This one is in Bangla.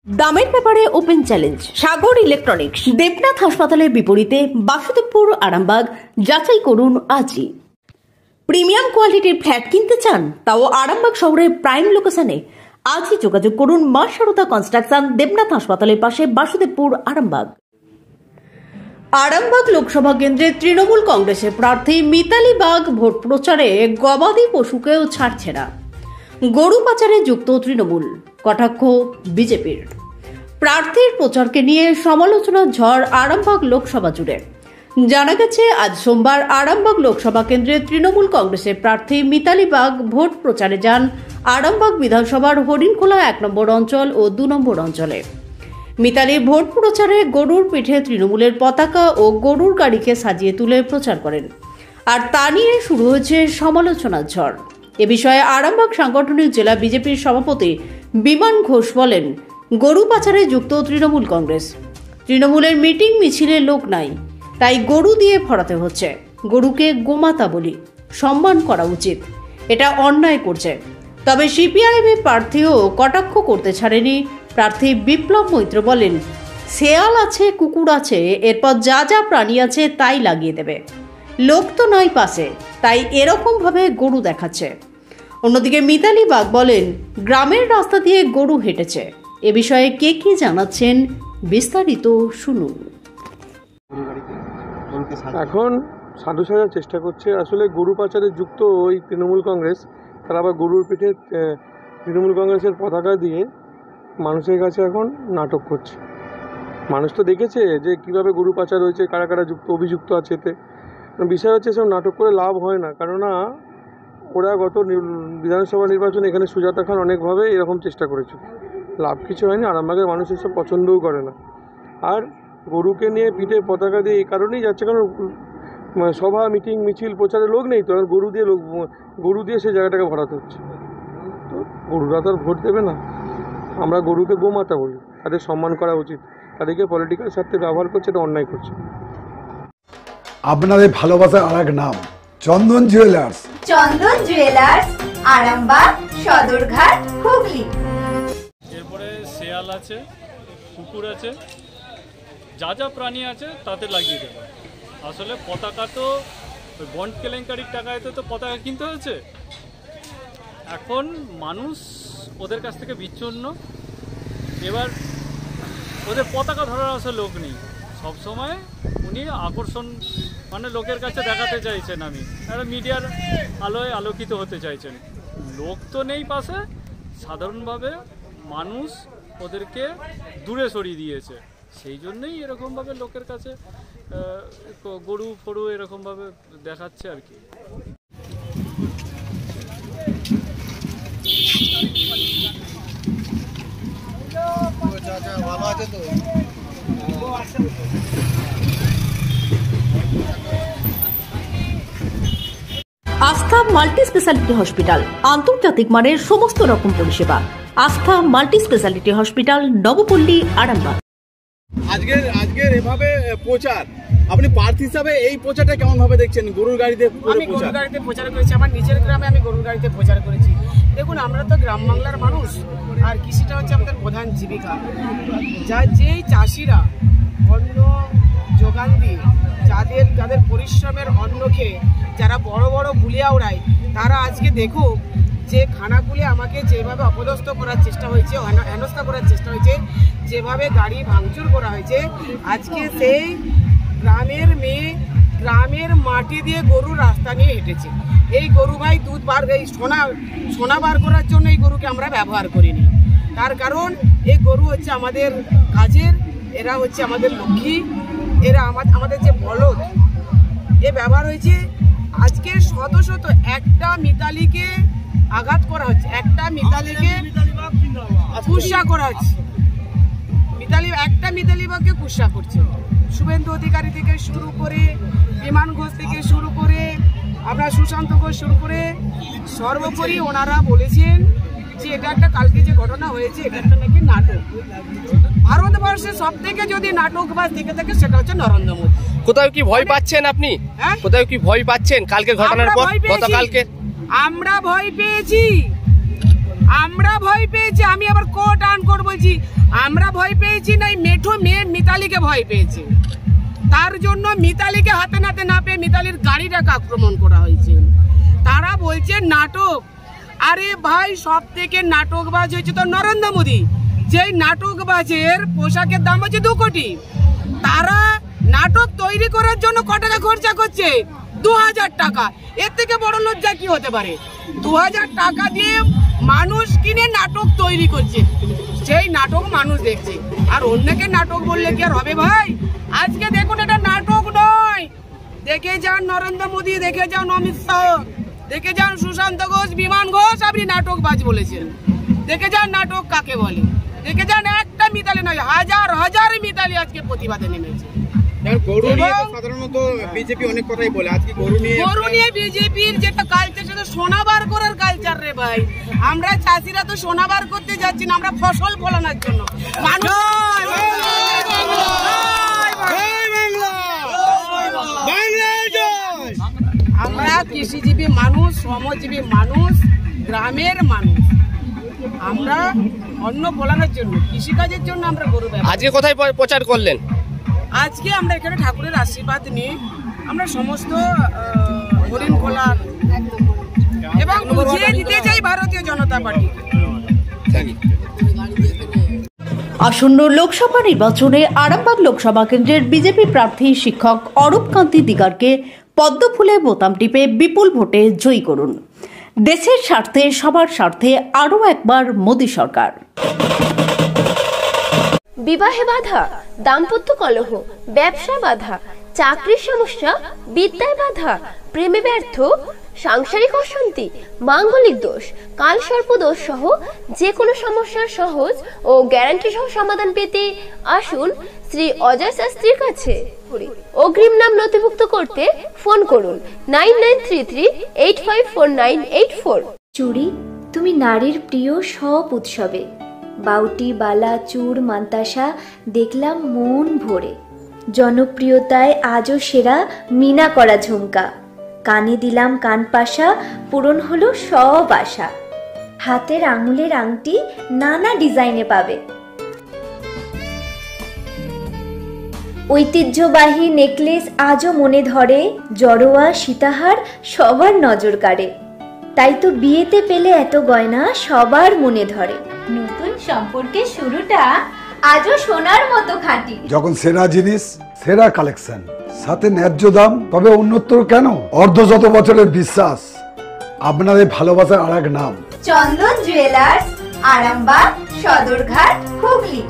দামের ব্যাপারে ওপেন চ্যালেঞ্জ সাগর ইলেকট্রনিক্স। দেবনাথ হাসপাতালের বিপরীতে বাসুদেবপুর, আরামবাগ। যাচাই করুন আজই। প্রিমিয়াম কোয়ালিটির ফ্ল্যাট কিনতে চান, তাও আরামবাগ শহরের প্রাইম লোকেশনে? আজই যোগাযোগ করুন মা সারদা কনস্ট্রাকশন, দেবনাথ হাসপাতালের পাশে, বাসুদেবপুর, আরামবাগ। আরামবাগ লোকসভা কেন্দ্রে তৃণমূল কংগ্রেসের প্রার্থী মিতালি বাগ ভোট প্রচারে গবাদি পশুকেও ছাড়ছে না। গরু পাচারে যুক্ত তৃণমূল, কটাক্ষ বিজেপির। প্রার্থীর প্রচারকে নিয়ে সমালোচনার ঝড় আরামবাগ লোকসভা জুড়ে। জানা গেছে, আজ সোমবার আরামবাগ লোকসভা কেন্দ্রে তৃণমূল কংগ্রেসের প্রার্থী মিতালি বাগ ভোট প্রচারে যান আরামবাগ বিধানসভার হরিণখোলা 1 নম্বর অঞ্চল ও 2 নম্বর অঞ্চলে। মিতালি ভোট প্রচারে গরুর পিঠে তৃণমূলের পতাকা ও গরুর গাড়িকে সাজিয়ে তুলে প্রচার করেন, আর তা নিয়ে শুরু হয়েছে সমালোচনার ঝড়। এ বিষয়ে আরামবাগ সাংগঠনিক জেলা বিজেপির সভাপতি বিমান ঘোষ বলেন, গরু পাচারে যুক্ত তৃণমূল কংগ্রেস। তৃণমূলের মিটিং মিছিলে লোক নাই, তাই গরু দিয়ে ভরাতে হচ্ছে। গরুকে গোমাতা বলি, সম্মান করা উচিত, এটা অন্যায় করছে। তবে সিপিআইএমের প্রার্থীও কটাক্ষ করতে ছাড়েনি। প্রার্থী বিপ্লব মৈত্র বলেন, শেয়াল আছে, কুকুর আছে, এরপর যা যা প্রাণী আছে তাই লাগিয়ে দেবে। লোক তো নয় পাশে, তাই এরকম ভাবে গরু দেখাচ্ছে। অন্যদিকে মিতালি বাগ বলেন, গ্রামের রাস্তা দিয়ে গরু হেঁটেছে। এ বিষয়ে কে কি জানাচ্ছেন বিস্তারিত শুনুন। এখন সাধু সাজার চেষ্টা করছে। আসলে গরু পাচারে যুক্ত ওই তৃণমূল কংগ্রেস, তারা আবার গরুর পিঠে তৃণমূল কংগ্রেসের পতাকা দিয়ে মানুষের কাছে এখন নাটক করছে। মানুষ তো দেখেছে যে কিভাবে গরু পাচার হয়েছে, কারা কারা অভিযুক্ত আছে এতে। বিষয় হচ্ছে সব নাটক করে লাভ হয় না, কেননা ওরা গত বিধানসভা নির্বাচনে এখানে সুজাতা খান অনেকভাবে এরকম চেষ্টা করেছিল, লাভ কিছু হয়নি। আরামবাগের মানুষ এসব পছন্দও করে না। আর গরুকে নিয়ে পিঠে পতাকা দিয়ে এই কারণেই যাচ্ছে, কারণ সভা, মিটিং, মিছিল, প্রচারে লোক নেই, তো গরু দিয়ে সেই জায়গাটাকে ভরাতে হচ্ছে। তো গরুরা তো আর ভোট দেবে না। আমরা গরুকে গোমাতা বলি, তাদের সম্মান করা উচিত। তাদেরকে পলিটিক্যাল স্বার্থে ব্যবহার করছে, এটা অন্যায় করছে। আপনাদের ভালোবাসার আর এক নাম চন্দন জুয়েলার্স। চন্দন জুয়েলার্স, আরামবাগ, সদরঘাট, হুগলি। এরপরে শেয়াল আছে, কুকুর আছে, যা যা প্রাণী আছে তাতে লাগিয়ে দেবে। আসলে পতাকা তো ওই বন্ড কেলেঙ্কারির টাকায় তো পতাকা কিনতে হয়েছে। এখন মানুষ ওদের কাছ থেকে বিচ্ছিন্ন। এবার ওদের পতাকা ধরার আসলে লোক নেই। সবসময় উনি আকর্ষণ, মানে লোকের কাছে দেখাতে চাইছেন, আমি একটা মিডিয়ার আলোয় আলোকিত হতে চাইছেন। লোক তো নেই পাশে, সাধারণভাবে মানুষ ওদেরকে দূরে সরিয়ে দিয়েছে। সেই জন্যই এরকমভাবে লোকের কাছে গরু ফরু এরকমভাবে দেখাচ্ছে আর কি। ভালো আছে তো? আস্থা মাল্টি স্পেশালিটি হসপিটাল, আন্তর্জাতিক মানের সমস্ত রকম পরিষেবা। আস্থা multi speciality hospital, Nabapalli, Arambagh. আজকের এভাবে প্রচার, আপনি প্রার্থী হিসাবে এই প্রচারটা কেমন ভাবে দেখছেন? গরুর গাড়িতে আমি গরুর গাড়িতে প্রচার করেছি, আমার নিজের গ্রামে আমি গরুর গাড়িতে প্রচার করেছি। দেখুন, আমরা তো গ্রাম বাংলার মানুষ, আর কৃষিটা হচ্ছে আমাদের প্রধান জীবিকা। যেই চাষিরা অন্ন যোগান দিয়ে, যাদের পরিশ্রমের অন্ন খেয়ে যারা বড় বড় গুলিয়া উড়ায়, তারা আজকে দেখুক যে খানাগুলি আমাকে যেভাবে অপদস্থ করার চেষ্টা হয়েছে, হেনস্থা করার চেষ্টা হয়েছে, যেভাবে গাড়ি ভাঙচুর করা হয়েছে। আজকে সেই গ্রামের মেয়ে গ্রামের মাটি দিয়ে গরুর রাস্তা নিয়ে হেঁটেছে। এই গরু ভাই দুধ বার, এই সোনা বার করার জন্য এই গরুকে আমরা ব্যবহার করিনি। তার কারণ এই গরু হচ্ছে আমাদের কাজের, এরা হচ্ছে আমাদের লক্ষ্মী, এরা আমাদের যে বলদ, এ ব্যবহার হয়েছে। আজকে শত শত একটা মিতালিকে আঘাত করা হচ্ছে, একটা মিতালিকে কুৎসা করা হচ্ছে। একটা মিতালি বাগকে কুৎসা করছে। শুভেন্দু অধিকারী থেকে শুরু করে, বিমান ঘোষ থেকে শুরু করে, আমরা সুশান্ত ঘোষ শুরু করে, সর্বোপরি ওনারা বলেছেন যে এটা একটা, কালকে যে ঘটনা হয়েছে এটা একটা নাকি নাটক। ভারতবর্ষে সব থেকে যদি নাটকবাজ থেকে থাকে সেটা হচ্ছে নরেন্দ্র মোদী। কোথাও কি ভয় পাচ্ছেন আপনি? কোথাও কি ভয় পাচ্ছেন কালকে ঘটনার পর? গতকালকে আমরা ভয় পেয়েছি। আমি আবার কোট আন কোট বলছি, আমরা ভয় পেয়েছি না, এই মেঠো মেয়ে মিতালিকে ভয় পেয়েছে। তার জন্য মিতালিকে হাতে নাতে না পেয়ে মিতালির গাড়িটাকে আক্রমণ করা হয়েছে। তারা বলছে নাটক। আরে ভাই, সব থেকে নাটকবাজ হয়েছে তো নরেন্দ্র মোদী। যেই নাটকবাজের পোশাকের দাম হচ্ছে 2 কোটি, তারা নাটক তৈরি করার জন্য কত টাকা খরচা করছে? 2000 টাকা। এর থেকে বড় লজ্জা কি হতে পারে? 2000 টাকা দিয়ে মানুষ কিনে নাটক তৈরি করছে, সেই নাটক মানুষ দেখছে। আর অন্যকে নাটক বললে কি আর হবে ভাই? আজকে দেখুন, এটা নাটক নয়। দেখে যান নরেন্দ্র মোদী, দেখে যান অমিত শাহ, দেখে যান সুশান্ত ঘোষ, বিমান ঘোষ, আপনি নাটকবাজ বলেছেন। দেখে যান নাটক কাকে বলে। দেখে যান, একটা মিতালি নয়, হাজার হাজার মিতালি আজকে প্রতিবাদে নেমেছে। সাধারণত বিজেপি অনেক কথাই বলে, আজকে গরু নিয়ে বিজেপির যেটা কালচার, সেটা সোনাবার করার কালচার রে ভাই। আমরা চাষিরা তো সোনাবার করতে যাচ্ছি না, আমরা ফসল ফলানোর জন্য। আমরা কৃষিজীবী মানুষ, শ্রমজীবী মানুষ, গ্রামের মানুষ। আমরা অন্ন ফলানোর জন্য, কৃষিকাজের জন্য আমরা গরু ব্যবহার। আজকে কোথায় প্রচার করলেন? আজকে আমরা এখানে ঠাকুরের আশীর্বাদ নিয়ে আমরা সমস্ত হরিণ খোলা এবং বুঝিয়ে দিতে চাই ভারতীয় জনতা পার্টি। আসন্ন লোকসভা নির্বাচনে আরামবাগ লোকসভা কেন্দ্রের বিজেপি প্রার্থী শিক্ষক অরূপ কান্তি দিগারকে পদ্মফুলে বোতাম টিপে বিপুল ভোটে জয়ী করুন। দেশের স্বার্থে, সবার স্বার্থে আরও একবার মোদী সরকার। বিবাহে বাধা, দাম্পত্য কলহ, ব্যবসা বাধা, চাকরির সমস্যা, বিদ্যায় বাধা, প্রেমে ব্যর্থ, সাংসারিক অশান্তি, মাঙ্গলিক দোষ, কালসর্প দোষ সহ যে কোনো সমস্যার সহজ ও গ্যারান্টি সহ সমাধান পেতে আসুন শ্রী অজয় শাস্ত্রীর কাছে। অগ্রিম নাম নথিভুক্ত করতে ফোন করুন 9933854984। চুড়ি, তুমি নারীর প্রিয় সব উৎসবে। বাউটি, বালা, চূড়, মান্তাসা দেখলাম মন ভরে। জনপ্রিয়তায় আজও সেরা মিনা করা ঝুমকা। কানে দিলাম কানপাশা, পূরণ হলো সব আশা। হাতের আঙুলের আংটি নানা ডিজাইনে পাবে। ঐতিহ্যবাহী নেকলেস আজও মনে ধরে। জড়োয়া, সীতাহার সবার নজর কাড়ে। তাই তো বিয়েতে পেলে এত গয়না সবার মনে ধরে। নতুন সম্পর্কের শুরুটা আজও সোনার মতো খাঁটি। যখন সেরা জিনিস, সেরা কালেকশন, সাথে ন্যায্য দাম, তবে উন্নতর কেন? অর্ধশত বছরের বিশ্বাস, আপনাদের ভালোবাসার আর এক নাম। চন্দন জুয়েলার্স, আরামবাগ, সদরঘাট, হুগলি।